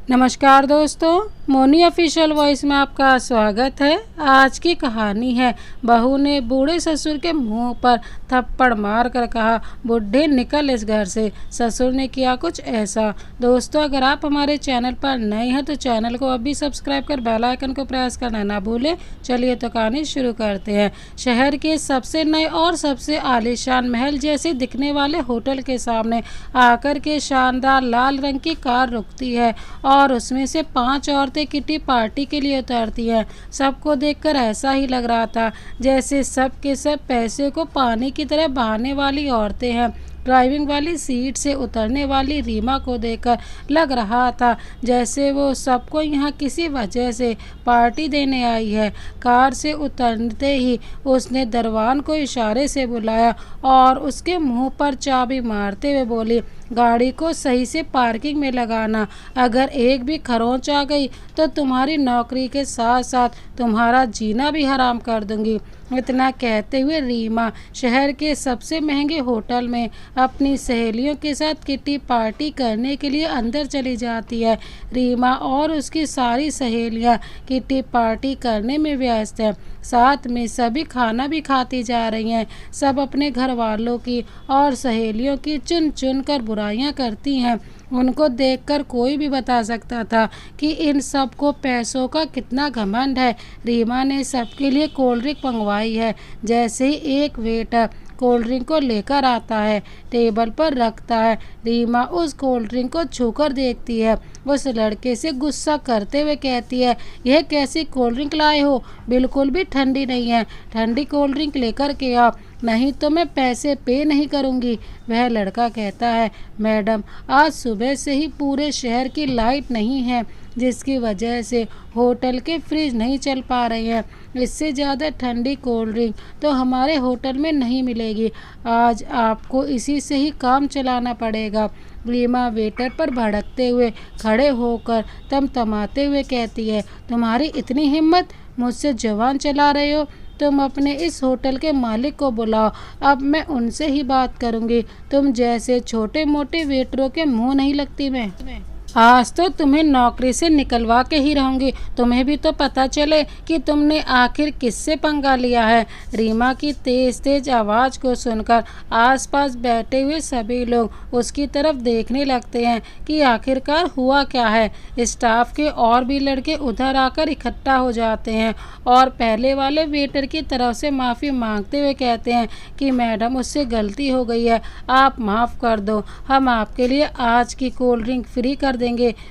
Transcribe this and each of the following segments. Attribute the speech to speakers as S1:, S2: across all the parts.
S1: नमस्कार दोस्तों, Moni official voice में आपका स्वागत है। आज की कहानी है बहू ने बूढ़े ससुर के मुंह पर थप्पड़ मार कर कहा, बुढ़े निकल इस घर से। ससुर ने किया कुछ ऐसा। दोस्तों, अगर आप हमारे चैनल पर नए हैं तो चैनल को अभी सब्सक्राइब कर बेल आइकन को प्रेस करना ना भूलें। चलिए तो कहानी शुरू करते हैं। शहर के सबसे नए और सबसे आलीशान महल जैसे दिखने वाले होटल के सामने आकर के शानदार लाल रंग की कार रुकती है और उसमें से 5 औरतें किटी पार्टी के लिए उतरती हैं। सबको देखकर ऐसा ही लग रहा था जैसे सब के सब पैसे को पानी की तरह बहाने वाली औरतें हैं। ड्राइविंग वाली सीट से उतरने वाली रीमा को देखकर लग रहा था जैसे वो सबको यहाँ किसी वजह से पार्टी देने आई है। कार से उतरते ही उसने दरवान को इशारे से बुलाया और उसके मुंह पर चाबी मारते हुए बोली, गाड़ी को सही से पार्किंग में लगाना। अगर एक भी खरोंच आ गई तो तुम्हारी नौकरी के साथ साथ तुम्हारा जीना भी हराम कर दूंगी। इतना कहते हुए रीमा शहर के सबसे महंगे होटल में अपनी सहेलियों के साथ किटी पार्टी करने के लिए अंदर चली जाती है। रीमा और उसकी सारी सहेलियां किटी पार्टी करने में व्यस्त हैं। साथ में सभी खाना भी खाती जा रही हैं। सब अपने घर वालों की और सहेलियों की चुन चुन कर बुराइयां करती हैं। उनको देखकर कोई भी बता सकता था कि इन सबको पैसों का कितना घमंड है। रीमा ने सबके लिए कोल्ड ड्रिंक मंगवाई है। जैसे ही एक वेटर कोल्ड ड्रिंक को लेकर आता है, टेबल पर रखता है, रीमा उस कोल्ड ड्रिंक को छूकर देखती है। उस लड़के से गुस्सा करते हुए कहती है, यह कैसी कोल्ड ड्रिंक लाए हो? बिल्कुल भी ठंडी नहीं है। ठंडी कोल्ड ड्रिंक लेकर के आओ, नहीं तो मैं पैसे पे नहीं करूँगी। वह लड़का कहता है, मैडम, आज सुबह से ही पूरे शहर की लाइट नहीं है, जिसकी वजह से होटल के फ्रिज नहीं चल पा रहे हैं। इससे ज़्यादा ठंडी कोल्ड ड्रिंक तो हमारे होटल में नहीं मिलेगी। आज आपको इसी से ही काम चलाना पड़ेगा। रीमा वेटर पर भड़कते हुए खड़े होकर तमतमाते हुए कहती है, तुम्हारी इतनी हिम्मत, मुझसे जुबान चला रहे हो? तुम अपने इस होटल के मालिक को बुलाओ, अब मैं उनसे ही बात करूंगी। तुम जैसे छोटे मोटे वेटरों के मुंह नहीं लगती मैं। आज तो तुम्हें नौकरी से निकलवा के ही रहूंगी। तुम्हें भी तो पता चले कि तुमने आखिर किससे पंगा लिया है। रीमा की तेज तेज आवाज़ को सुनकर आसपास बैठे हुए सभी लोग उसकी तरफ देखने लगते हैं कि आखिरकार हुआ क्या है। स्टाफ के और भी लड़के उधर आकर इकट्ठा हो जाते हैं और पहले वाले वेटर की तरफ से माफ़ी मांगते हुए कहते हैं कि मैडम, उससे गलती हो गई है, आप माफ़ कर दो। हम आपके लिए आज की कोल्ड ड्रिंक फ्री कर देंगे।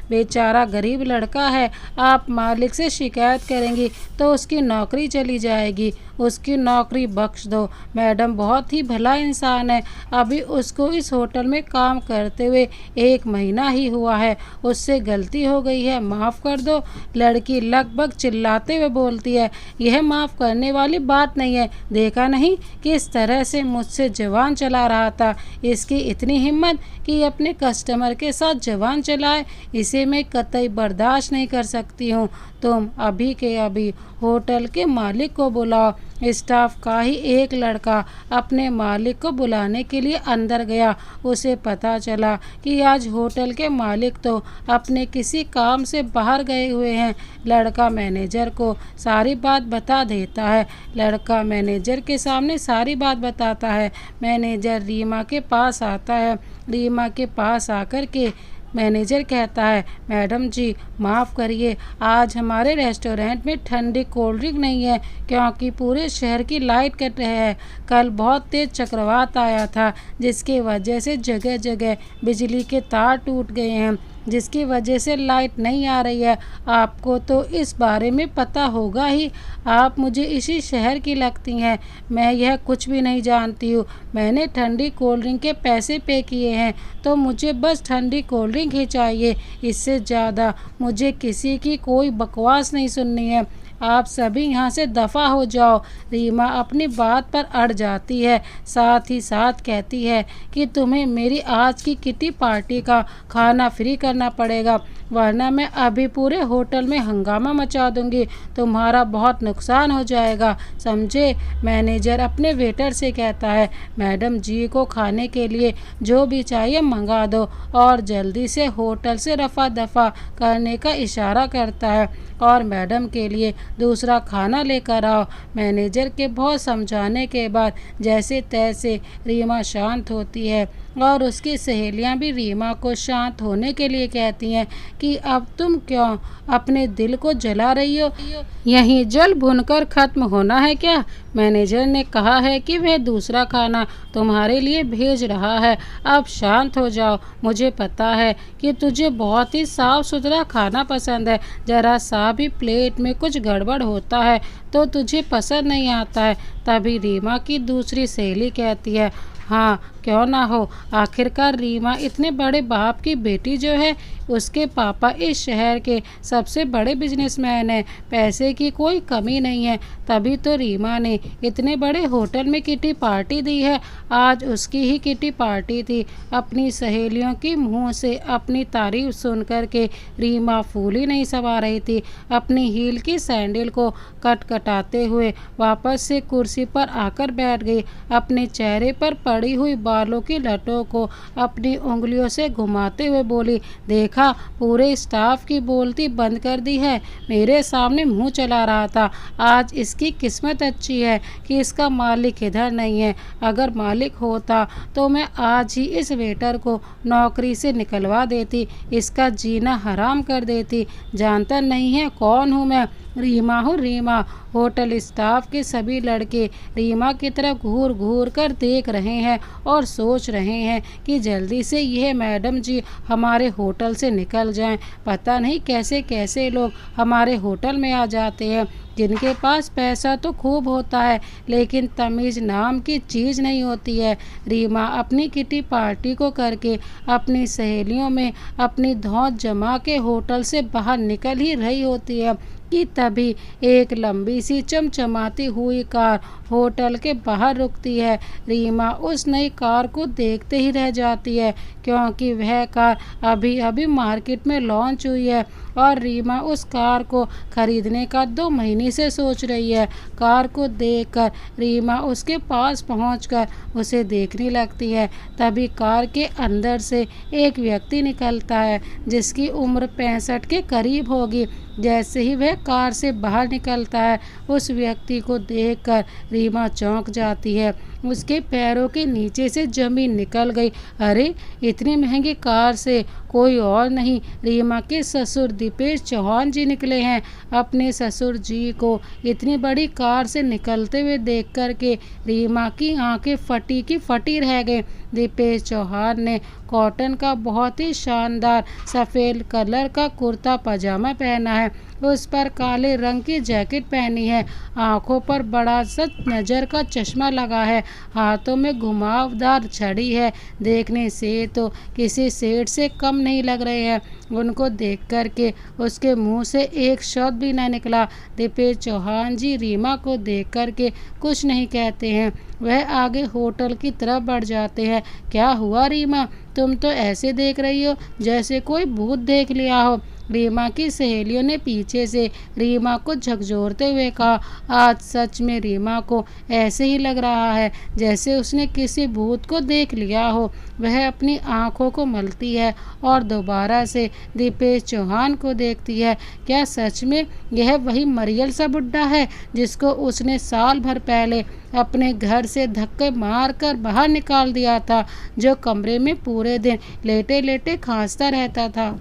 S1: बेचारा गरीब लड़का है, आप मालिक से शिकायत करेंगी तो उसकी नौकरी चली जाएगी। उसकी नौकरी बख्श दो। मैडम बहुत ही भला इंसान है। अभी उसको इस होटल में काम करते हुए 1 महीना ही हुआ है। उससे गलती हो गई है, माफ़ कर दो। लड़की लगभग चिल्लाते हुए बोलती है, यह माफ़ करने वाली बात नहीं है। देखा नहीं किस तरह से मुझसे जवान चला रहा था। इसकी इतनी हिम्मत कि अपने कस्टमर के साथ जवान चलाए। इसे मैं कतई बर्दाश्त नहीं कर सकती हूँ। तुम अभी के अभी होटल के मालिक को बुलाओ। स्टाफ का ही एक लड़का अपने मालिक को बुलाने के लिए अंदर गया। उसे पता चला कि आज होटल के मालिक तो अपने किसी काम से बाहर गए हुए हैं। लड़का मैनेजर को सारी बात बता देता है। लड़का मैनेजर के सामने सारी बात बताता है। मैनेजर रीमा के पास आता है। रीमा के पास आकर के मैनेजर कहता है, मैडम जी माफ़ करिए, आज हमारे रेस्टोरेंट में ठंडी कोल्ड ड्रिंक नहीं है क्योंकि पूरे शहर की लाइट कट रही है। कल बहुत तेज़ चक्रवात आया था जिसकी वजह से जगह जगह बिजली के तार टूट गए हैं, जिसकी वजह से लाइट नहीं आ रही है। आपको तो इस बारे में पता होगा ही। आप मुझे इसी शहर की लगती हैं। मैं यह कुछ भी नहीं जानती हूँ। मैंने ठंडी कोल्ड ड्रिंक के पैसे पे किए हैं तो मुझे बस ठंडी कोल्ड ड्रिंक ही चाहिए। इससे ज़्यादा मुझे किसी की कोई बकवास नहीं सुननी है। आप सभी यहाँ से दफ़ा हो जाओ। रीमा अपनी बात पर अड़ जाती है, साथ ही साथ कहती है कि तुम्हें मेरी आज की किटी पार्टी का खाना फ्री करना पड़ेगा, वरना मैं अभी पूरे होटल में हंगामा मचा दूंगी। तुम्हारा बहुत नुकसान हो जाएगा, समझे। मैनेजर अपने वेटर से कहता है, मैडम जी को खाने के लिए जो भी चाहिए मंगा दो, और जल्दी से होटल से रफा दफा करने का इशारा करता है और मैडम के लिए दूसरा खाना लेकर आओ। मैनेजर के बहुत समझाने के बाद जैसे तैसे रीमा शांत होती है और उसकी सहेलियां भी रीमा को शांत होने के लिए कहती हैं कि अब तुम क्यों अपने दिल को जला रही हो, यहीं जल भुनकर खत्म होना है क्या। मैनेजर ने कहा है कि वह दूसरा खाना तुम्हारे लिए भेज रहा है, अब शांत हो जाओ। मुझे पता है कि तुझे बहुत ही साफ सुथरा खाना पसंद है, जरा सा भी प्लेट में कुछ गड़बड़ होता है तो तुझे पसंद नहीं आता है। तभी रीमा की दूसरी सहेली कहती है, हाँ क्यों ना हो, आखिरकार रीमा इतने बड़े बाप की बेटी जो है, उसके पापा इस शहर के सबसे बड़े बिजनेसमैन हैं, पैसे की कोई कमी नहीं है, तभी तो रीमा ने इतने बड़े होटल में किटी पार्टी दी है। आज उसकी ही किटी पार्टी थी। अपनी सहेलियों की मुंह से अपनी तारीफ सुन कर के रीमा फूल ही नहीं समा रही थी। अपनी हील की सैंडल को कटकटाते हुए वापस से कुर्सी पर आकर बैठ गई। अपने चेहरे पर पड़ी हुई बालों की लटों को अपनी उंगलियों से घुमाते हुए बोली, देखा पूरे स्टाफ की बोलती बंद कर दी है, मेरे सामने मुंह चला रहा था। आज इसकी किस्मत अच्छी है कि इसका मालिक इधर नहीं है, अगर मालिक होता तो मैं आज ही इस वेटर को नौकरी से निकलवा देती, इसका जीना हराम कर देती। जानता नहीं है कौन हूँ मैं, रीमा हूँ रीमा। होटल स्टाफ के सभी लड़के रीमा की तरफ घूर घूर कर देख रहे हैं और सोच रहे हैं कि जल्दी से यह मैडम जी हमारे होटल से निकल जाएं। पता नहीं कैसे कैसे लोग हमारे होटल में आ जाते हैं, जिनके पास पैसा तो खूब होता है लेकिन तमीज़ नाम की चीज़ नहीं होती है। रीमा अपनी किटी पार्टी को करके अपनी सहेलियों में अपनी धौंस जमा के होटल से बाहर निकल ही रही होती है कि तभी एक लंबी सी चमचमाती हुई कार होटल के बाहर रुकती है। रीमा उस नई कार को देखते ही रह जाती है, क्योंकि वह कार अभी अभी मार्केट में लॉन्च हुई है और रीमा उस कार को खरीदने का 2 महीने से सोच रही है। कार को देखकर रीमा उसके पास पहुंचकर उसे देखने लगती है। तभी कार के अंदर से एक व्यक्ति निकलता है जिसकी उम्र 65 के करीब होगी। जैसे ही वह कार से बाहर निकलता है, उस व्यक्ति को देखकर रीमा चौंक जाती है। उसके पैरों के नीचे से जमीन निकल गई। अरे, इतनी महंगी कार से कोई और नहीं, रीमा के ससुर दीपेश चौहान जी निकले हैं। अपने ससुर जी को इतनी बड़ी कार से निकलते हुए देख कर के रीमा की आंखें फटी की फटी रह गई। दीपेश चौहान ने कॉटन का बहुत ही शानदार सफ़ेद कलर का कुर्ता पजामा पहना है, उस पर काले रंग की जैकेट पहनी है, आंखों पर बड़ा सा नज़र का चश्मा लगा है, हाथों में घुमावदार छड़ी है। देखने से तो किसी सेठ से कम नहीं लग रहे हैं। उनको देख कर के उसके मुंह से एक शब्द भी न निकला। दीपेश चौहान जी रीमा को देख कर के कुछ नहीं कहते हैं, वह आगे होटल की तरफ बढ़ जाते हैं। क्या हुआ रीमा, तुम तो ऐसे देख रही हो जैसे कोई भूत देख लिया हो। रीमा की सहेलियों ने पीछे से रीमा को झकझोरते हुए कहा। आज सच में रीमा को ऐसे ही लग रहा है जैसे उसने किसी भूत को देख लिया हो। वह अपनी आंखों को मलती है और दोबारा से दीपेश चौहान को देखती है। क्या सच में यह वही मरियल सा बुड्ढा है जिसको उसने साल भर पहले अपने घर से धक्के मार कर बाहर निकाल दिया था, जो कमरे में पूरे दिन लेटे लेटे खांसता रहता था।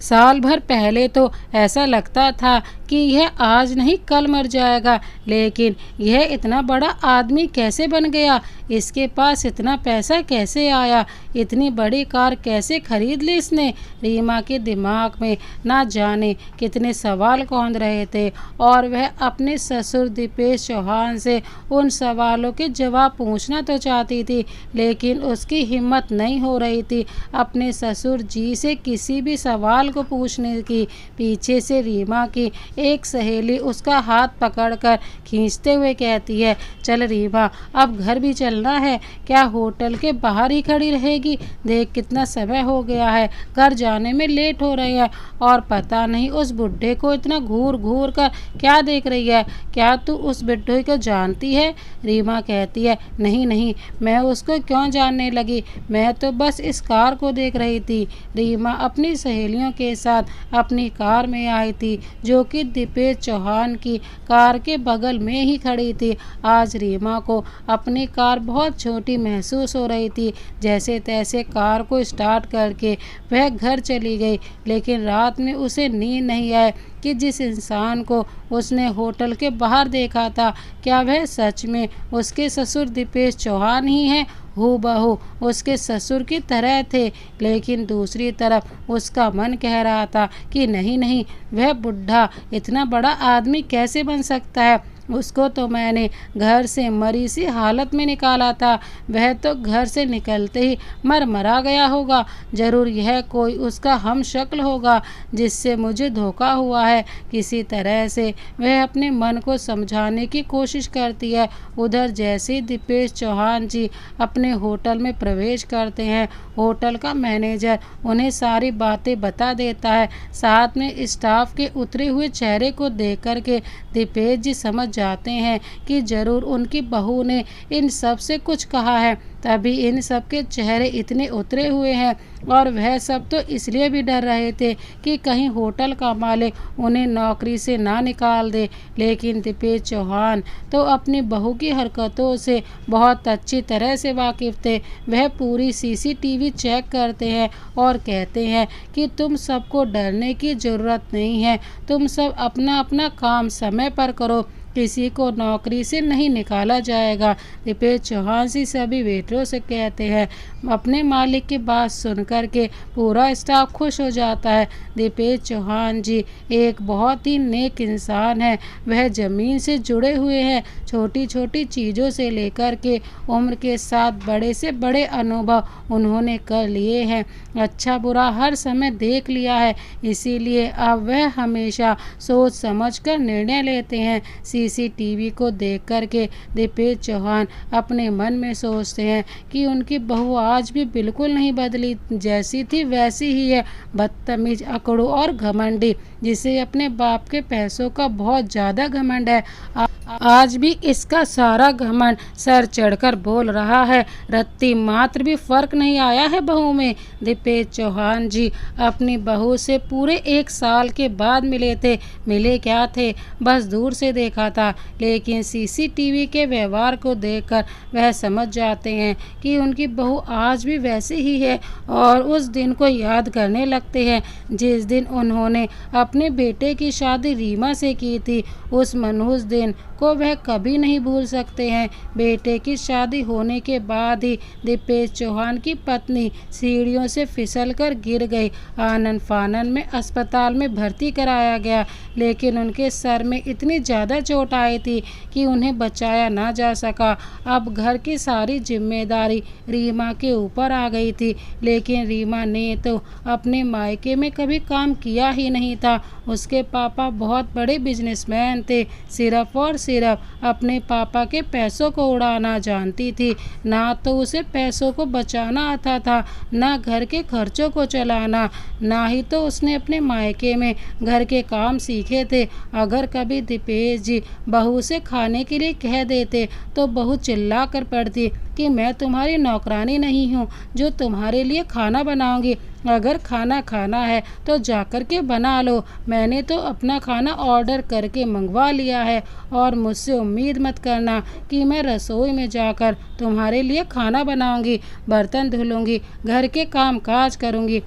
S1: साल भर पहले तो ऐसा लगता था कि यह आज नहीं कल मर जाएगा, लेकिन यह इतना बड़ा आदमी कैसे बन गया, इसके पास इतना पैसा कैसे आया, इतनी बड़ी कार कैसे खरीद ली इसने। रीमा के दिमाग में ना जाने कितने सवाल कौंध रहे थे और वह अपने ससुर दीपेश चौहान से उन सवालों के जवाब पूछना तो चाहती थी, लेकिन उसकी हिम्मत नहीं हो रही थी। अपने ससुर जी से किसी भी सवाल कौशल को पूछने की। पीछे से रीमा की एक सहेली उसका हाथ पकड़कर खींचते हुए कहती है, चल रीमा, अब घर भी चलना है। क्या होटल के बाहर ही खड़ी रहेगी? देख कितना समय हो गया है, घर जाने में लेट हो रही है। और पता नहीं उस बुढ़े को इतना घूर घूर कर क्या देख रही है। क्या तू उस बुढ़े को जानती है? रीमा कहती है, नहीं नहीं, मैं उसको क्यों जानने लगी, मैं तो बस इस कार को देख रही थी। रीमा अपनी सहेलियों के साथ अपनी कार में आई थी, जो कि दीपेश चौहान की कार के बगल में ही खड़ी थी। आज रीमा को अपनी कार बहुत छोटी महसूस हो रही थी। जैसे तैसे कार को स्टार्ट करके वह घर चली गई, लेकिन रात में उसे नींद नहीं आई कि जिस इंसान को उसने होटल के बाहर देखा था, क्या वह सच में उसके ससुर दीपेश चौहान ही हैं। हूबहू उसके ससुर की तरह थे। लेकिन दूसरी तरफ उसका मन कह रहा था कि नहीं नहीं, वह बुढ़ा इतना बड़ा आदमी कैसे बन सकता है। उसको तो मैंने घर से मरी सी हालत में निकाला था, वह तो घर से निकलते ही मरा गया होगा। ज़रूर यह कोई उसका हम शक्ल होगा जिससे मुझे धोखा हुआ है। किसी तरह से वह अपने मन को समझाने की कोशिश करती है। उधर जैसे दीपेश चौहान जी अपने होटल में प्रवेश करते हैं, होटल का मैनेजर उन्हें सारी बातें बता देता है। साथ में स्टाफ के उतरे हुए चेहरे को देख कर के दीपेश जी समझ जाते हैं कि जरूर उनकी बहू ने इन सब से कुछ कहा है, तभी इन सब के चेहरे इतने उतरे हुए हैं। और वह सब तो इसलिए भी डर रहे थे कि कहीं होटल का मालिक उन्हें नौकरी से ना निकाल दे। लेकिन दीपेश चौहान तो अपनी बहू की हरकतों से बहुत अच्छी तरह से वाकिफ़ थे। वह पूरी सीसीटीवी चेक करते हैं और कहते हैं कि तुम सबको डरने की ज़रूरत नहीं है, तुम सब अपना अपना काम समय पर करो, किसी को नौकरी से नहीं निकाला जाएगा। दीपेश चौहान जी सभी वेटरों से कहते हैं। अपने मालिक की बात सुनकर के पूरा स्टाफ खुश हो जाता है। दीपेश चौहान जी एक बहुत ही नेक इंसान है। वह ज़मीन से जुड़े हुए हैं। छोटी छोटी चीज़ों से लेकर के उम्र के साथ बड़े से बड़े अनुभव उन्होंने कर लिए हैं। अच्छा बुरा हर समय देख लिया है, इसीलिए अब वह हमेशा सोच समझ कर निर्णय लेते हैं। सीसीटीवी को देख कर के दीपेश चौहान अपने मन में सोचते हैं कि उनकी बहू आज भी बिल्कुल नहीं बदली, जैसी थी वैसी ही है। बदतमीज, अकड़ू और घमंडी, जिसे अपने बाप के पैसों का बहुत ज़्यादा घमंड है। आज भी इसका सारा घमंड सर चढ़कर बोल रहा है। रत्ती मात्र भी फर्क नहीं आया है बहू में। दीपेश चौहान जी अपनी बहू से पूरे 1 साल के बाद मिले थे। मिले क्या थे, बस दूर से देखा था, लेकिन सीसीटीवी के व्यवहार को देखकर वह समझ जाते हैं कि उनकी बहू आज भी वैसे ही है। और उस दिन को याद करने लगते हैं जिस दिन उन्होंने अपने बेटे की शादी रीमा से की थी। उस मनहूस दिन को वह कभी नहीं भूल सकते हैं। बेटे की शादी होने के बाद ही दीपेश चौहान की पत्नी सीढ़ियों से फिसलकर गिर गई। आनन फानन में अस्पताल में भर्ती कराया गया, लेकिन उनके सर में इतनी ज़्यादा चोट आई थी कि उन्हें बचाया ना जा सका। अब घर की सारी जिम्मेदारी रीमा के ऊपर आ गई थी, लेकिन रीमा ने तो अपने मायके में कभी काम किया ही नहीं था। उसके पापा बहुत बड़े बिजनेसमैन थे। सिर्फ और सिर्फ अपने पापा के पैसों को उड़ाना जानती थी। ना तो उसे पैसों को बचाना आता था, ना घर के खर्चों को चलाना, ना ही तो उसने अपने मायके में घर के काम सीखे थे। अगर कभी दीपेश जी बहू से खाने के लिए कह देते तो बहू चिल्ला कर पड़ती कि मैं तुम्हारी नौकरानी नहीं हूँ जो तुम्हारे लिए खाना बनाऊंगी। अगर खाना खाना है तो जाकर के बना लो, मैंने तो अपना खाना ऑर्डर करके मंगवा लिया है। और मुझसे उम्मीद मत करना कि मैं रसोई में जाकर तुम्हारे लिए खाना बनाऊंगी, बर्तन धुलूंगी, घर के काम काज करूंगी।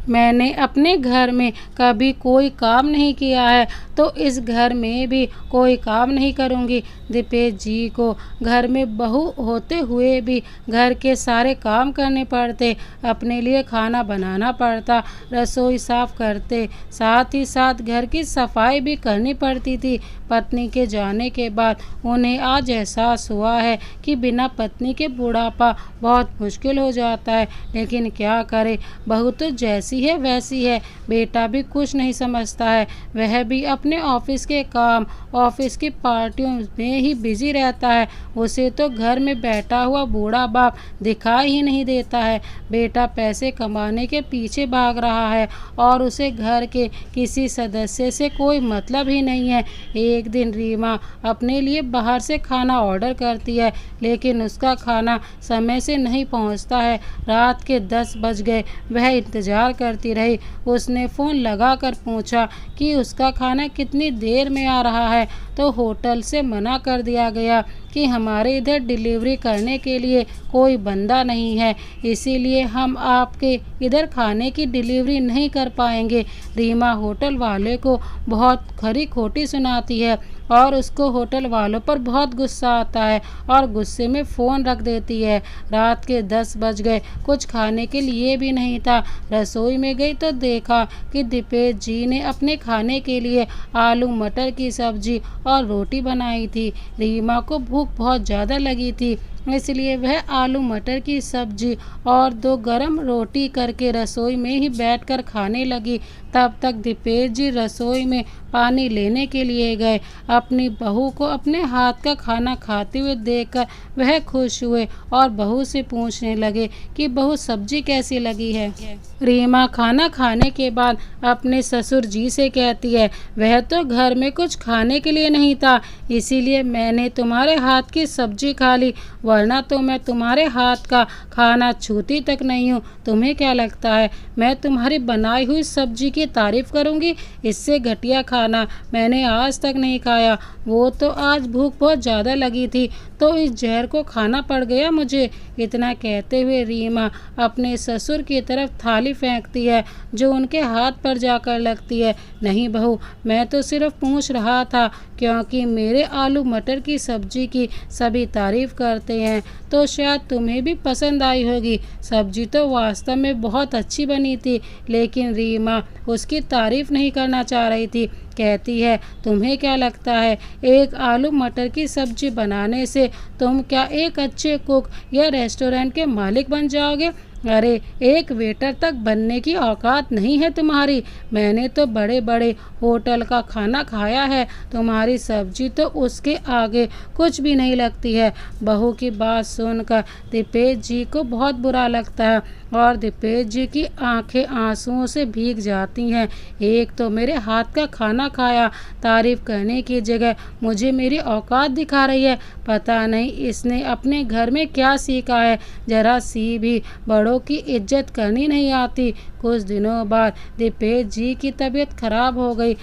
S1: मैंने अपने घर में कभी कोई काम नहीं किया है, तो इस घर में भी कोई काम नहीं करूंगी। दीपेश जी को घर में बहू होते हुए भी घर के सारे काम करने पड़ते, अपने लिए खाना बनाना पड़ता, रसोई साफ करते, साथ ही साथ घर की सफाई भी करनी पड़ती थी। पत्नी के जाने के बाद उन्हें आज एहसास हुआ है कि बिना पत्नी के बुढ़ापा बहुत मुश्किल हो जाता है। लेकिन क्या करे, बहू तो जैसी है वैसी है। बेटा भी कुछ नहीं समझता है, वह भी अपने ऑफिस के काम, ऑफिस की पार्टियों में ही बिजी रहता है। उसे तो घर में बैठा हुआ बूढ़ा बाप दिखाई ही नहीं देता है। बेटा पैसे कमाने के पीछे भाग रहा है और उसे घर के किसी सदस्य से कोई मतलब ही नहीं है। एक दिन रीमा अपने लिए बाहर से खाना ऑर्डर करती है, लेकिन उसका खाना समय से नहीं पहुंचता है। रात के 10 बज गए। वह इंतज़ार करती रही। उसने फ़ोन लगाकर पूछा कि उसका खाना कितनी देर में आ रहा है, तो होटल से मना कर दिया गया कि हमारे इधर डिलीवरी करने के लिए कोई बंदा नहीं है, इसीलिए हम आपके इधर खाने की डिलीवरी नहीं कर पाएंगे। रीमा होटल वाले को बहुत खरी खोटी सुनाती है और उसको होटल वालों पर बहुत गुस्सा आता है और गुस्से में फ़ोन रख देती है। रात के 10 बज गए। कुछ खाने के लिए भी नहीं था। रसोई में गई तो देखा कि दीपेश जी ने अपने खाने के लिए आलू मटर की सब्जी और रोटी बनाई थी। रीमा को भूख बहुत ज़्यादा लगी थी, इसलिए वह आलू मटर की सब्जी और 2 गरम रोटी करके रसोई में ही बैठकर खाने लगी। तब तक दीपेश जी रसोई में पानी लेने के लिए गए। अपनी बहू को अपने हाथ का खाना खाते हुए देखकर वह खुश हुए और बहू से पूछने लगे कि बहू सब्जी कैसी लगी है। रीमा खाना खाने के बाद अपने ससुर जी से कहती है, वह तो घर में कुछ खाने के लिए नहीं था, इसीलिए मैंने तुम्हारे हाथ की सब्जी खा ली, वरना तो मैं तुम्हारे हाथ का खाना छूती तक नहीं हूँ। तुम्हें क्या लगता है मैं तुम्हारी बनाई हुई सब्जी की तारीफ करूँगी? इससे घटिया खाना मैंने आज तक नहीं खाया। वो तो आज भूख बहुत ज़्यादा लगी थी तो इस जहर को खाना पड़ गया मुझे। इतना कहते हुए रीमा अपने ससुर की तरफ थाली फेंकती है जो उनके हाथ पर जाकर लगती है। नहीं बहू, मैं तो सिर्फ पूछ रहा था, क्योंकि मेरे आलू मटर की सब्जी की सभी तारीफ करते हैं तो शायद तुम्हें भी पसंद आई होगी। सब्जी तो वास्तव में बहुत अच्छी बनी थी, लेकिन रीमा उसकी तारीफ नहीं करना चाह रही थी। कहती है, तुम्हें क्या लगता है एक आलू मटर की सब्जी बनाने से तुम क्या एक अच्छे कुक या रेस्टोरेंट के मालिक बन जाओगे? अरे एक वेटर तक बनने की औकात नहीं है तुम्हारी। मैंने तो बड़े बड़े होटल का खाना खाया है, तुम्हारी सब्जी तो उसके आगे कुछ भी नहीं लगती है। बहू की बात सुनकर दीपेश जी को बहुत बुरा लगता है और दीपेश जी की आंखें आंसुओं से भीग जाती हैं। एक तो मेरे हाथ का खाना खाया, तारीफ करने की जगह मुझे मेरी औकात दिखा रही है। पता नहीं इसने अपने घर में क्या सीखा है, जरा सी भी बड़ों की इज्जत करनी नहीं आती। कुछ दिनों बाद दीपेश जी की तबीयत खराब हो गई।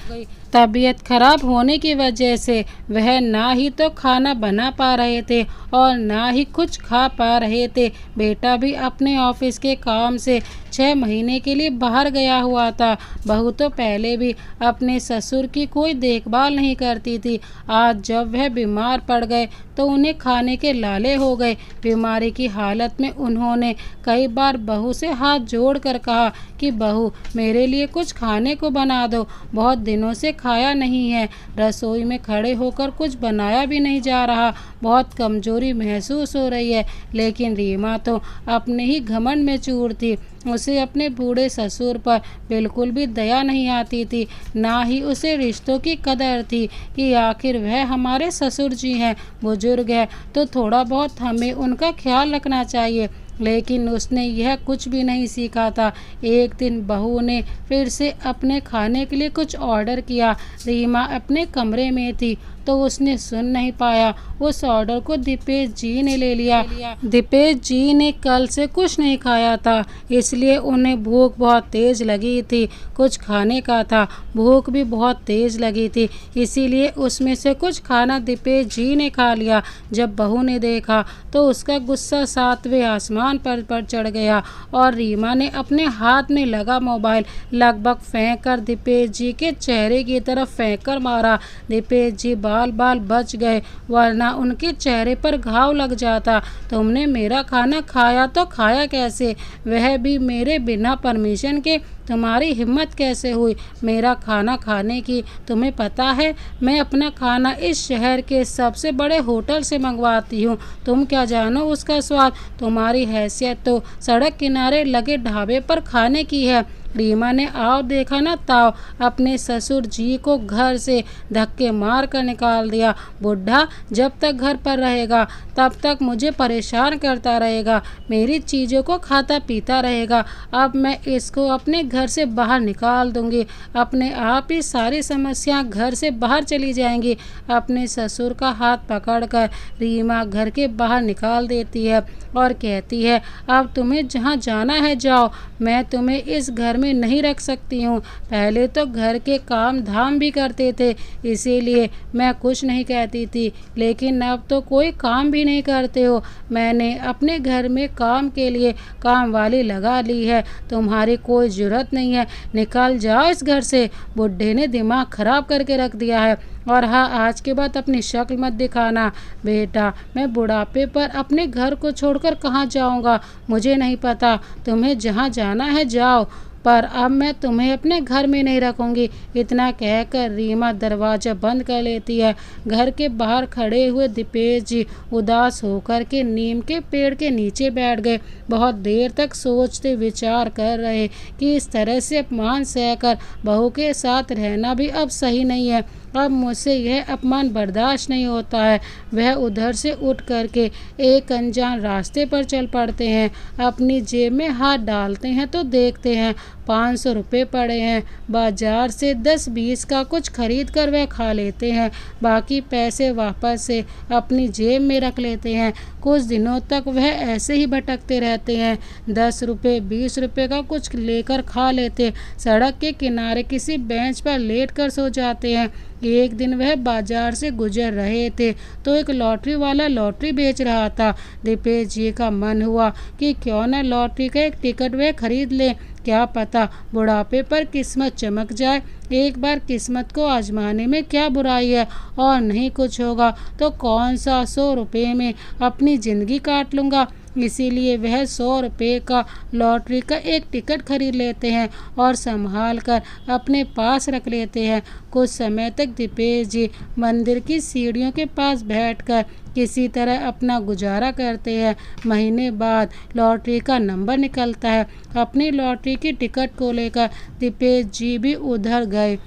S1: तबीयत खराब होने की वजह से वह ना ही तो खाना बना पा रहे थे और ना ही कुछ खा पा रहे थे। बेटा भी अपने ऑफिस के काम से 6 महीने के लिए बाहर गया हुआ था। बहू तो पहले भी अपने ससुर की कोई देखभाल नहीं करती थी। आज जब वह बीमार पड़ गए तो उन्हें खाने के लाले हो गए। बीमारी की हालत में उन्होंने कई बार बहू से हाथ जोड़कर कहा कि बहू मेरे लिए कुछ खाने को बना दो, बहुत दिनों से खाया नहीं है। रसोई में खड़े होकर कुछ बनाया भी नहीं जा रहा, बहुत कमजोरी महसूस हो रही है। लेकिन रीमा तो अपने ही घमंड में चूर थी। उसे अपने बूढ़े ससुर पर बिल्कुल भी दया नहीं आती थी, ना ही उसे रिश्तों की कदर थी कि आखिर वह हमारे ससुर जी हैं, बुजुर्ग हैं तो थोड़ा बहुत हमें उनका ख्याल रखना चाहिए। लेकिन उसने यह कुछ भी नहीं सीखा था। एक दिन बहू ने फिर से अपने खाने के लिए कुछ ऑर्डर किया। रीमा अपने कमरे में थी तो उसने सुन नहीं पाया। उस ऑर्डर को दीपेश जी ने ले लिया। दीपेश जी ने कल से कुछ नहीं खाया था, इसलिए उन्हें भूख बहुत तेज़ लगी थी। कुछ खाने का था, भूख भी बहुत तेज़ लगी थी, इसीलिए उसमें से कुछ खाना दीपेश जी ने खा लिया। जब बहू ने देखा तो उसका गुस्सा 7वें आसमान सामान पर चढ़ गया और रीमा ने अपने हाथ में लगा मोबाइल लगभग फेंक कर दीपेश जी के चेहरे की तरफ फेंक कर मारा। दीपेश जी बाल बाल बच गए, वरना उनके चेहरे पर घाव लग जाता। तुमने मेरा खाना खाया तो खाया कैसे, वह भी मेरे बिना परमिशन के? तुम्हारी हिम्मत कैसे हुई मेरा खाना खाने की? तुम्हें पता है मैं अपना खाना इस शहर के सबसे बड़े होटल से मंगवाती हूँ। तुम क्या जानो उसका स्वाद? तुम्हारी हैसियत तो सड़क किनारे लगे ढाबे पर खाने की है। रीमा ने आओ देखा ना ताओ अपने ससुर जी को घर से धक्के मार कर निकाल दिया। बुढ़ा जब तक घर पर रहेगा तब तक मुझे परेशान करता रहेगा, मेरी चीज़ों को खाता पीता रहेगा। अब मैं इसको अपने घर से बाहर निकाल दूंगी, अपने आप ही सारी समस्या घर से बाहर चली जाएंगी। अपने ससुर का हाथ पकड़कर रीमा घर के बाहर निकाल देती है और कहती है, अब तुम्हें जहाँ जाना है जाओ, मैं तुम्हें इस घर में नहीं रख सकती हूँ। पहले तो घर के काम धाम भी करते थे, इसीलिए मैं कुछ नहीं कहती थी, लेकिन अब तो कोई काम भी नहीं करते हो। मैंने अपने घर में काम के लिए काम वाली लगा ली है, तुम्हारी कोई ज़रूरत नहीं है, निकल जाओ इस घर से। बुढ़े ने दिमाग खराब करके रख दिया है। और हाँ, आज के बाद अपनी शक्ल मत दिखाना बेटा, मैं बुढ़ापे पर अपने घर को छोड़कर कहाँ जाऊँगा मुझे नहीं पता, तुम्हें जहाँ जाना है जाओ, पर अब मैं तुम्हें अपने घर में नहीं रखूँगी। इतना कहकर रीमा दरवाज़ा बंद कर लेती है। घर के बाहर खड़े हुए दीपेश जी उदास होकर के नीम के पेड़ के नीचे बैठ गए। बहुत देर तक सोचते विचार कर रहे कि इस तरह से अपमान सहकर बहू के साथ रहना भी अब सही नहीं है। अब मुझसे यह अपमान बर्दाश्त नहीं होता है। वह उधर से उठ करके एक अनजान रास्ते पर चल पड़ते हैं। अपनी जेब में हाथ डालते हैं तो देखते हैं 500 रुपये पड़े हैं। बाजार से 10-20 का कुछ खरीद कर वह खा लेते हैं, बाकी पैसे वापस से अपनी जेब में रख लेते हैं। कुछ दिनों तक वह ऐसे ही भटकते रहते हैं। 10 रुपये 20 रुपये का कुछ लेकर खा लेते, सड़क के किनारे किसी बेंच पर लेट कर सो जाते हैं। एक दिन वह बाजार से गुजर रहे थे तो एक लॉटरी वाला लॉटरी बेच रहा था। दीपेश जी का मन हुआ कि क्यों न लॉटरी का एक टिकट वह खरीद ले, क्या पता बुढ़ापे पर किस्मत चमक जाए। एक बार किस्मत को आजमाने में क्या बुराई है, और नहीं कुछ होगा तो कौन सा 100 रुपये में अपनी ज़िंदगी काट लूँगा। इसीलिए वह 100 रुपये का लॉटरी का एक टिकट खरीद लेते हैं और संभाल कर अपने पास रख लेते हैं। कुछ समय तक दीपेश जी मंदिर की सीढ़ियों के पास बैठकर किसी तरह अपना गुजारा करते हैं। महीने बाद लॉटरी का नंबर निकलता है। अपनी लॉटरी की टिकट को लेकर दीपेश जी भी उधर गए।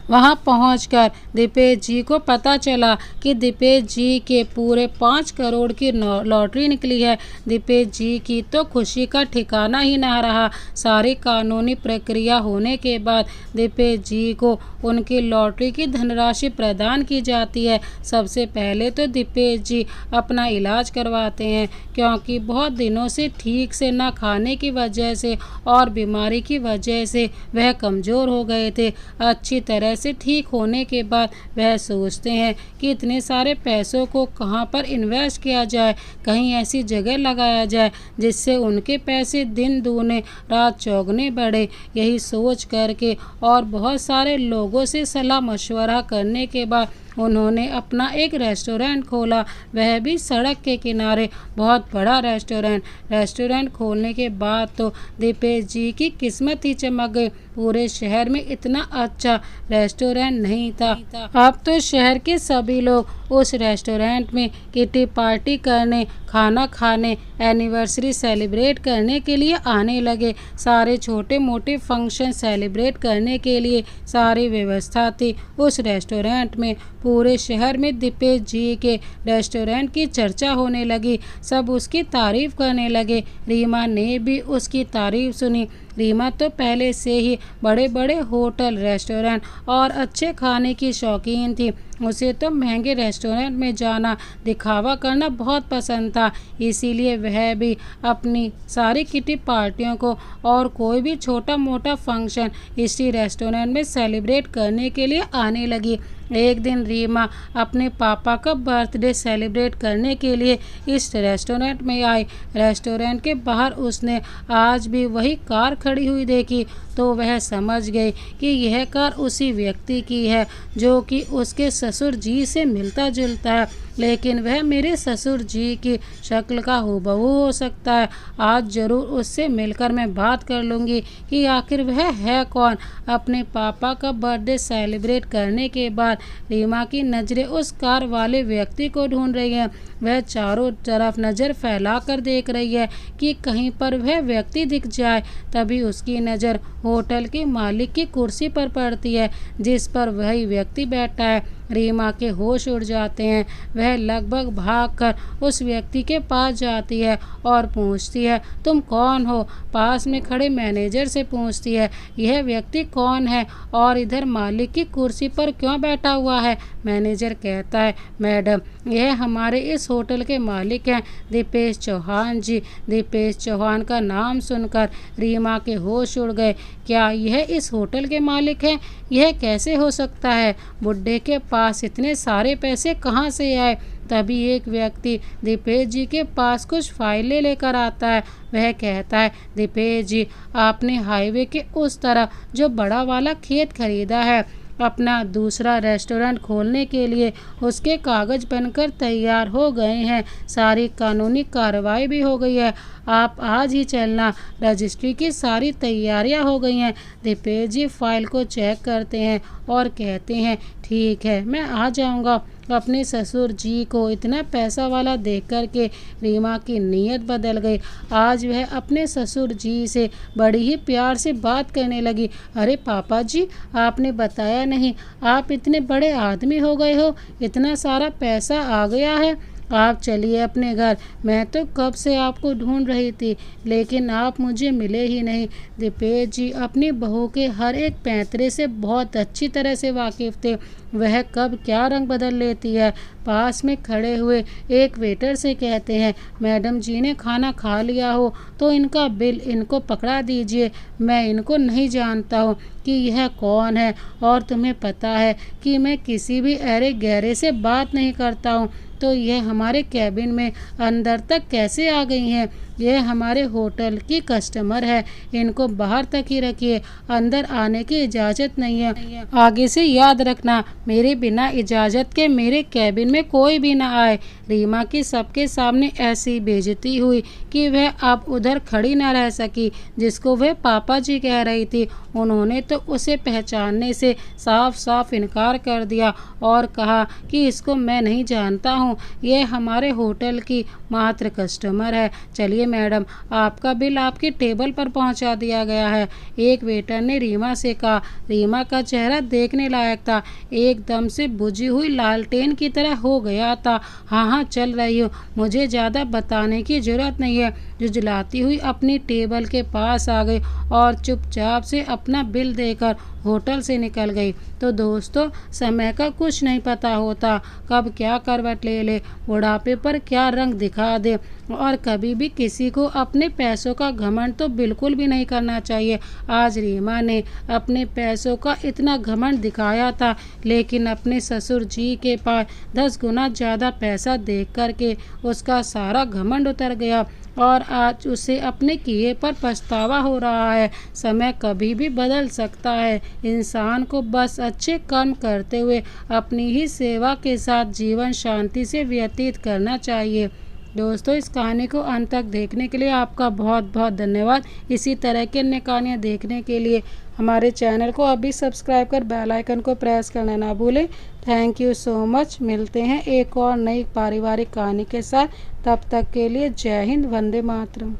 S1: वहां पहुंचकर दीपेश जी को पता चला कि दीपेश जी के पूरे 5 करोड़ की लॉटरी निकली है। दीपेश जी की तो खुशी का ठिकाना ही ना रहा। सारी कानूनी प्रक्रिया होने के बाद दीपेश जी को उनकी लॉटरी की धनराशि प्रदान की जाती है। सबसे पहले तो दीपेश जी अपना इलाज करवाते हैं, क्योंकि बहुत दिनों से ठीक से ना खाने की वजह से और बीमारी की वजह से वह कमज़ोर हो गए थे। अच्छी तरह से ठीक होने के बाद वह सोचते हैं कि इतने सारे पैसों को कहां पर इन्वेस्ट किया जाए, कहीं ऐसी जगह लगाया जाए जिससे उनके पैसे दिन दूने रात चौगुने बढ़े। यही सोच करके और बहुत सारे लोगों से सलाह मशवरा करने के बाद उन्होंने अपना एक रेस्टोरेंट खोला, वह भी सड़क के किनारे। बहुत बड़ा रेस्टोरेंट खोलने के बाद तो दीपेश जी की किस्मत ही चमक गई। पूरे शहर में इतना अच्छा रेस्टोरेंट नहीं था। अब तो शहर के सभी लोग उस रेस्टोरेंट में किटी पार्टी करने, खाना खाने, एनिवर्सरी सेलिब्रेट करने के लिए आने लगे। सारे छोटे मोटे फंक्शन सेलिब्रेट करने के लिए सारी व्यवस्था थी उस रेस्टोरेंट में। पूरे शहर में दीपेश जी के रेस्टोरेंट की चर्चा होने लगी, सब उसकी तारीफ करने लगे। रीमा ने भी उसकी तारीफ सुनी। रीमा तो पहले से ही बड़े बड़े होटल, रेस्टोरेंट और अच्छे खाने की शौकीन थी। उसे तो महंगे रेस्टोरेंट में जाना, दिखावा करना बहुत पसंद था। इसीलिए वह भी अपनी सारी किटी पार्टियों को और कोई भी छोटा मोटा फंक्शन इसी रेस्टोरेंट में सेलिब्रेट करने के लिए आने लगी। एक दिन रीमा अपने पापा का बर्थडे सेलिब्रेट करने के लिए इस रेस्टोरेंट में आई। रेस्टोरेंट के बाहर उसने आज भी वही कार खड़ी हुई देखी तो वह समझ गई कि यह कार उसी व्यक्ति की है जो कि उसके ससुर जी से मिलता जुलता है, लेकिन वह मेरे ससुर जी की शक्ल का हूबहू हो सकता है। आज ज़रूर उससे मिलकर मैं बात कर लूँगी कि आखिर वह है कौन। अपने पापा का बर्थडे सेलिब्रेट करने के बाद रीमा की नज़रें उस कार वाले व्यक्ति को ढूंढ रही हैं। वह चारों तरफ नज़र फैलाकर देख रही है कि कहीं पर वह व्यक्ति दिख जाए। तभी उसकी नज़र होटल के मालिक की कुर्सी पर पड़ती है जिस पर वही व्यक्ति बैठा है। रीमा के होश उड़ जाते हैं। वह लगभग भागकर उस व्यक्ति के पास जाती है और पूछती है, तुम कौन हो? पास में खड़े मैनेजर से पूछती है, यह व्यक्ति कौन है और इधर मालिक की कुर्सी पर क्यों बैठा हुआ है? मैनेजर कहता है, मैडम यह हमारे इस होटल के मालिक हैं, दीपेश चौहान जी। दीपेश चौहान का नाम सुनकर रीमा के होश उड़ गए। क्या यह इस होटल के मालिक हैं? यह कैसे हो सकता है? बुड्ढे के पास इतने सारे पैसे कहाँ से आए? तभी एक व्यक्ति दीपेश जी के पास कुछ फाइलें लेकर आता है। वह कहता है, दीपेश जी आपने हाईवे के उस तरफ जो बड़ा वाला खेत खरीदा है, अपना दूसरा रेस्टोरेंट खोलने के लिए उसके कागज़ बनकर तैयार हो गए हैं। सारी कानूनी कार्रवाई भी हो गई है। आप आज ही चलना। रजिस्ट्री की सारी तैयारियां हो गई हैं। दीपेश जी फाइल को चेक करते हैं और कहते हैं, ठीक है मैं आ जाऊंगा। अपने ससुर जी को इतना पैसा वाला देख कर के रीमा की नीयत बदल गई। आज वह अपने ससुर जी से बड़ी ही प्यार से बात करने लगी। अरे पापा जी, आपने बताया नहीं, आप इतने बड़े आदमी हो गए हो, इतना सारा पैसा आ गया है। आप चलिए अपने घर। मैं तो कब से आपको ढूंढ रही थी लेकिन आप मुझे मिले ही नहीं। दीपेश जी अपनी बहू के हर एक पैंतरे से बहुत अच्छी तरह से वाकिफ़ थे। वह कब क्या रंग बदल लेती है। पास में खड़े हुए एक वेटर से कहते हैं, मैडम जी ने खाना खा लिया हो तो इनका बिल इनको पकड़ा दीजिए। मैं इनको नहीं जानता हूँ कि यह कौन है और तुम्हें पता है कि मैं किसी भी अरे गहरे से बात नहीं करता हूँ, तो यह हमारे कैबिन में अंदर तक कैसे आ गई हैं? यह हमारे होटल की कस्टमर है, इनको बाहर तक ही रखिए, अंदर आने की इजाज़त नहीं है। आगे से याद रखना, मेरे बिना इजाज़त के मेरे कैबिन में कोई भी ना आए। रीमा की सबके सामने ऐसी बेइज्जती हुई कि वह अब उधर खड़ी न रह सकी जिसको वह पापा जी कह रही थी। उन्होंने तो उसे पहचानने से साफ साफ इनकार कर दिया और कहा कि इसको मैं नहीं जानता हूँ, यह हमारे होटल की मात्र कस्टमर है। चलिए मैडम, आपका बिल आपकी टेबल पर पहुंचा दिया गया है। एक वेटर ने रीमा से कहा। रीमा का चेहरा देखने लायक था, एकदम से बुझी हुई लालटेन की तरह हो गया था। हाँ चल रही हूँ, मुझे ज़्यादा बताने की ज़रूरत नहीं है। जुझलाती हुई अपनी टेबल के पास आ गई और चुपचाप से अपना बिल देकर होटल से निकल गई। तो दोस्तों, समय का कुछ नहीं पता होता, कब क्या करवट ले ले, बुढ़ापे पर क्या रंग दिखा दे। और कभी भी किसी को अपने पैसों का घमंड तो बिल्कुल भी नहीं करना चाहिए। आज रीमा ने अपने पैसों का इतना घमंड दिखाया था, लेकिन अपने ससुर जी के पास 10 गुना ज़्यादा पैसा देख करके उसका सारा घमंड उतर गया और आज उसे अपने किए पर पछतावा हो रहा है। समय कभी भी बदल सकता है। इंसान को बस अच्छे कर्म करते हुए अपनी ही सेवा के साथ जीवन शांति से व्यतीत करना चाहिए। दोस्तों, इस कहानी को अंत तक देखने के लिए आपका बहुत बहुत धन्यवाद। इसी तरह के अन्य कहानियाँ देखने के लिए हमारे चैनल को अभी सब्सक्राइब कर बेल आइकन को प्रेस करना ना भूलें। Thank you so much. मिलते हैं एक और नई पारिवारिक कहानी के साथ। तब तक के लिए जय हिंद, वंदे मातरम।